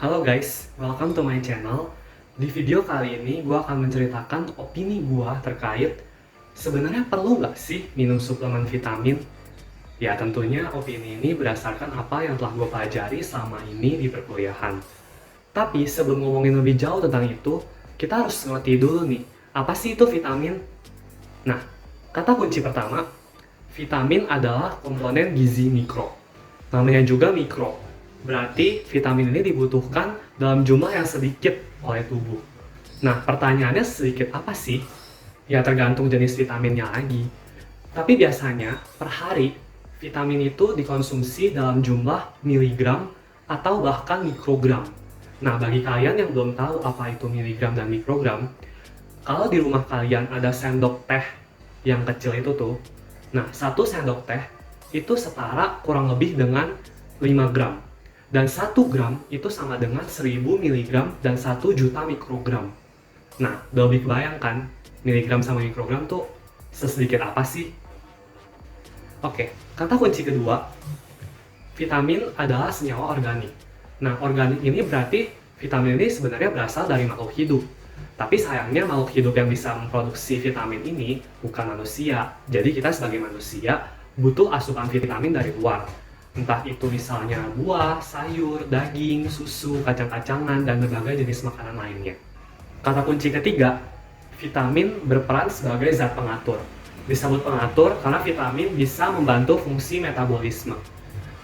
Halo guys, welcome to my channel. Di video kali ini gue akan menceritakan opini gue terkait sebenarnya perlu nggak sih minum suplemen vitamin? Ya tentunya opini ini berdasarkan apa yang telah gue pelajari selama ini di perkuliahan. Tapi sebelum ngomongin lebih jauh tentang itu, kita harus ngerti dulu nih, apa sih itu vitamin? Nah, kata kunci pertama, vitamin adalah komponen gizi mikro. Namanya juga mikro. Berarti vitamin ini dibutuhkan dalam jumlah yang sedikit oleh tubuh. Nah, pertanyaannya sedikit apa sih? Ya tergantung jenis vitaminnya lagi. Tapi biasanya per hari vitamin itu dikonsumsi dalam jumlah miligram atau bahkan mikrogram. Nah, bagi kalian yang belum tahu apa itu miligram dan mikrogram, kalau di rumah kalian ada sendok teh yang kecil itu tuh, nah satu sendok teh itu setara kurang lebih dengan 5 gram. Dan 1 gram itu sama dengan 1000 mg dan 1 juta mikrogram. Nah, udah lebih kebayangkan miligram sama mikrogram tuh sesedikit apa sih? Oke, kata kunci kedua, vitamin adalah senyawa organik. Nah, organik ini berarti vitamin ini sebenarnya berasal dari makhluk hidup. Tapi sayangnya makhluk hidup yang bisa memproduksi vitamin ini bukan manusia. Jadi kita sebagai manusia butuh asupan vitamin dari luar. Entah itu misalnya buah, sayur, daging, susu, kacang-kacangan, dan berbagai jenis makanan lainnya. Kata kunci ketiga, vitamin berperan sebagai zat pengatur. Disebut pengatur karena vitamin bisa membantu fungsi metabolisme.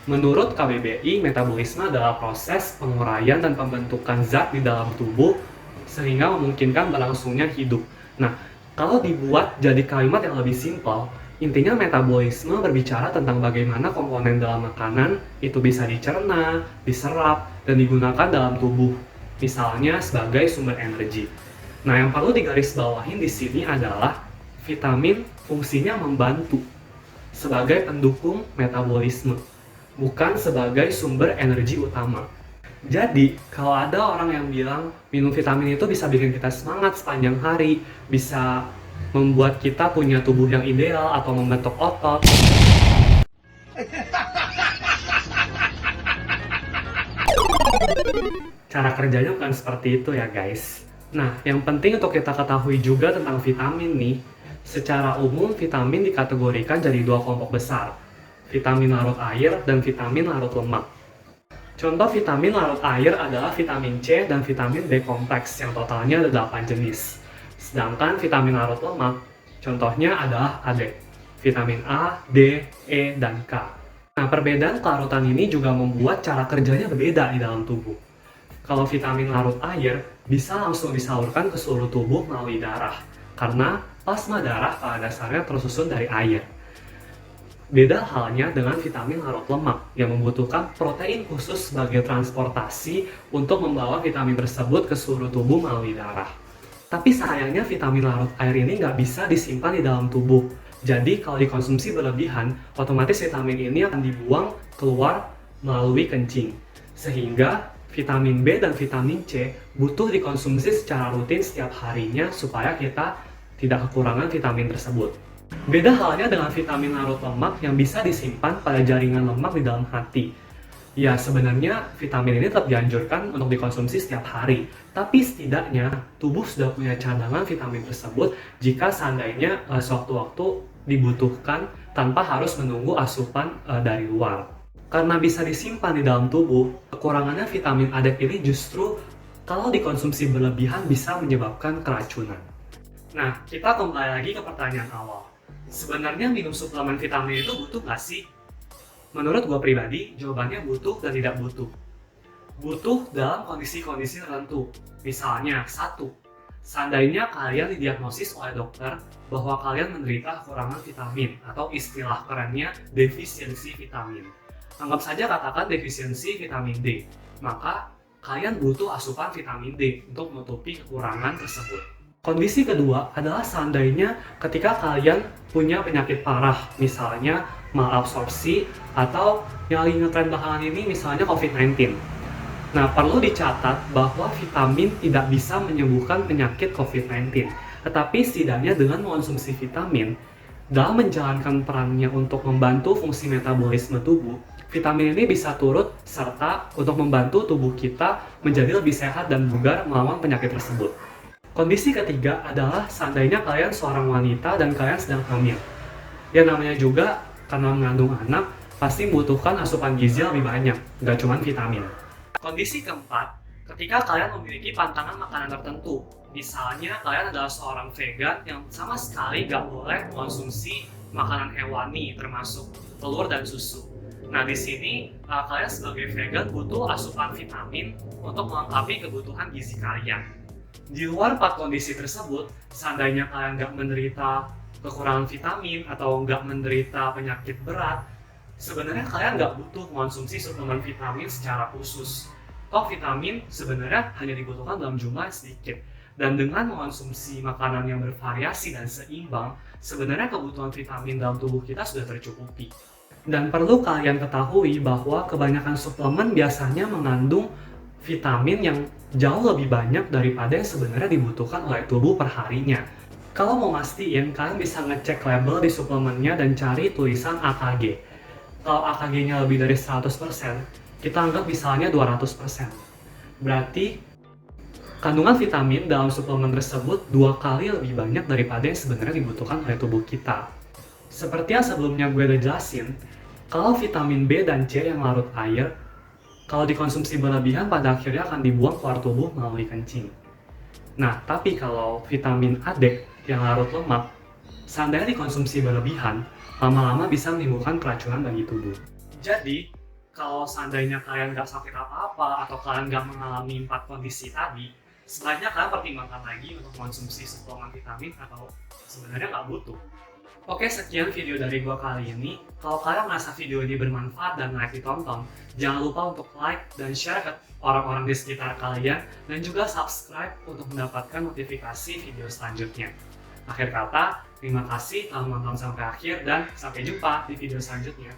Menurut KBBI, metabolisme adalah proses penguraian dan pembentukan zat di dalam tubuh sehingga memungkinkan berlangsungnya hidup. Nah, kalau dibuat jadi kalimat yang lebih simpel, intinya metabolisme berbicara tentang bagaimana komponen dalam makanan itu bisa dicerna, diserap, dan digunakan dalam tubuh, misalnya sebagai sumber energi. Nah, yang perlu digarisbawahi di sini adalah vitamin fungsinya membantu sebagai pendukung metabolisme, bukan sebagai sumber energi utama. Jadi, kalau ada orang yang bilang minum vitamin itu bisa bikin kita semangat sepanjang hari, bisa membuat kita punya tubuh yang ideal atau membentuk otot. Cara kerjanya bukan seperti itu ya guys. Nah, yang penting untuk kita ketahui juga tentang vitamin nih, secara umum vitamin dikategorikan jadi dua kelompok besar, vitamin larut air dan vitamin larut lemak. Contoh vitamin larut air adalah vitamin C dan vitamin B kompleks yang totalnya ada 8 jenis. Sedangkan vitamin larut lemak, contohnya adalah AD, vitamin A, D, E, dan K. Nah, perbedaan kelarutan ini juga membuat cara kerjanya berbeda di dalam tubuh. Kalau vitamin larut air bisa langsung disalurkan ke seluruh tubuh melalui darah, karena plasma darah pada dasarnya tersusun dari air. Beda halnya dengan vitamin larut lemak yang membutuhkan protein khusus sebagai transportasi untuk membawa vitamin tersebut ke seluruh tubuh melalui darah. Tapi sayangnya vitamin larut air ini nggak bisa disimpan di dalam tubuh. Jadi kalau dikonsumsi berlebihan, otomatis vitamin ini akan dibuang keluar melalui kencing. Sehingga vitamin B dan vitamin C butuh dikonsumsi secara rutin setiap harinya supaya kita tidak kekurangan vitamin tersebut. Beda halnya dengan vitamin larut lemak yang bisa disimpan pada jaringan lemak di dalam hati. Ya, sebenarnya vitamin ini tetap dianjurkan untuk dikonsumsi setiap hari. Tapi setidaknya tubuh sudah punya cadangan vitamin tersebut jika seandainya sewaktu-waktu dibutuhkan tanpa harus menunggu asupan dari luar. Karena bisa disimpan di dalam tubuh, kekurangannya vitamin A ini justru kalau dikonsumsi berlebihan bisa menyebabkan keracunan. Nah, kita kembali lagi ke pertanyaan awal. Sebenarnya minum suplemen vitamin itu butuh nggak sih? Menurut gue pribadi, jawabannya butuh dan tidak butuh. Butuh dalam kondisi-kondisi tertentu. Misalnya, 1. Seandainya kalian didiagnosis oleh dokter bahwa kalian menderita kekurangan vitamin atau istilah kerennya defisiensi vitamin. Anggap saja katakan defisiensi vitamin D. Maka, kalian butuh asupan vitamin D untuk menutupi kekurangan tersebut. Kondisi kedua adalah seandainya ketika kalian punya penyakit parah, misalnya malabsorpsi atau yang lagi ngetren belakangan ini misalnya COVID-19. Nah, perlu dicatat bahwa vitamin tidak bisa menyembuhkan penyakit COVID-19. Tetapi setidaknya dengan mengonsumsi vitamin, dalam menjalankan perannya untuk membantu fungsi metabolisme tubuh, Vitamin ini bisa turut serta untuk membantu tubuh kita menjadi lebih sehat dan bugar melawan penyakit tersebut. Kondisi ketiga adalah seandainya kalian seorang wanita dan kalian sedang hamil. Ya namanya juga karena mengandung anak, pasti membutuhkan asupan gizi lebih banyak, nggak cuma vitamin. Kondisi keempat, ketika kalian memiliki pantangan makanan tertentu. Misalnya kalian adalah seorang vegan yang sama sekali nggak boleh mengonsumsi makanan hewani termasuk telur dan susu. Nah di sini kalian sebagai vegan butuh asupan vitamin untuk melengkapi kebutuhan gizi kalian. Di luar 4 kondisi tersebut, seandainya kalian nggak menderita kekurangan vitamin atau nggak menderita penyakit berat, sebenarnya kalian nggak butuh mengonsumsi suplemen vitamin secara khusus. Toh vitamin sebenarnya hanya dibutuhkan dalam jumlah yang sedikit. Dan dengan mengonsumsi makanan yang bervariasi dan seimbang, sebenarnya kebutuhan vitamin dalam tubuh kita sudah tercukupi. Dan perlu kalian ketahui bahwa kebanyakan suplemen biasanya mengandung vitamin yang jauh lebih banyak daripada yang sebenarnya dibutuhkan oleh tubuh perharinya. Kalau mau mastiin, kalian bisa ngecek label di suplemennya dan cari tulisan AKG. Kalau AKG-nya lebih dari 100%, kita anggap misalnya 200%. Berarti kandungan vitamin dalam suplemen tersebut 2 kali lebih banyak daripada yang sebenarnya dibutuhkan oleh tubuh kita. Seperti yang sebelumnya gue udah jelasin, kalau vitamin B dan C yang larut air, kalau dikonsumsi berlebihan pada akhirnya akan dibuang keluar tubuh melalui kencing. Nah, tapi kalau vitamin A, D yang larut lemak, seandainya dikonsumsi berlebihan, lama-lama bisa menimbulkan keracunan bagi tubuh. Jadi, kalau seandainya kalian nggak sakit apa-apa atau kalian nggak mengalami 4 kondisi tadi, sebaiknya kalian pertimbangkan lagi untuk mengonsumsi suplemen vitamin atau sebenarnya nggak butuh. Oke, sekian video dari gua kali ini. Kalau kalian merasa video ini bermanfaat dan layak ditonton, jangan lupa untuk like dan share ke orang-orang di sekitar kalian dan juga subscribe untuk mendapatkan notifikasi video selanjutnya. Akhir kata, terima kasih telah menonton sampai akhir dan sampai jumpa di video selanjutnya.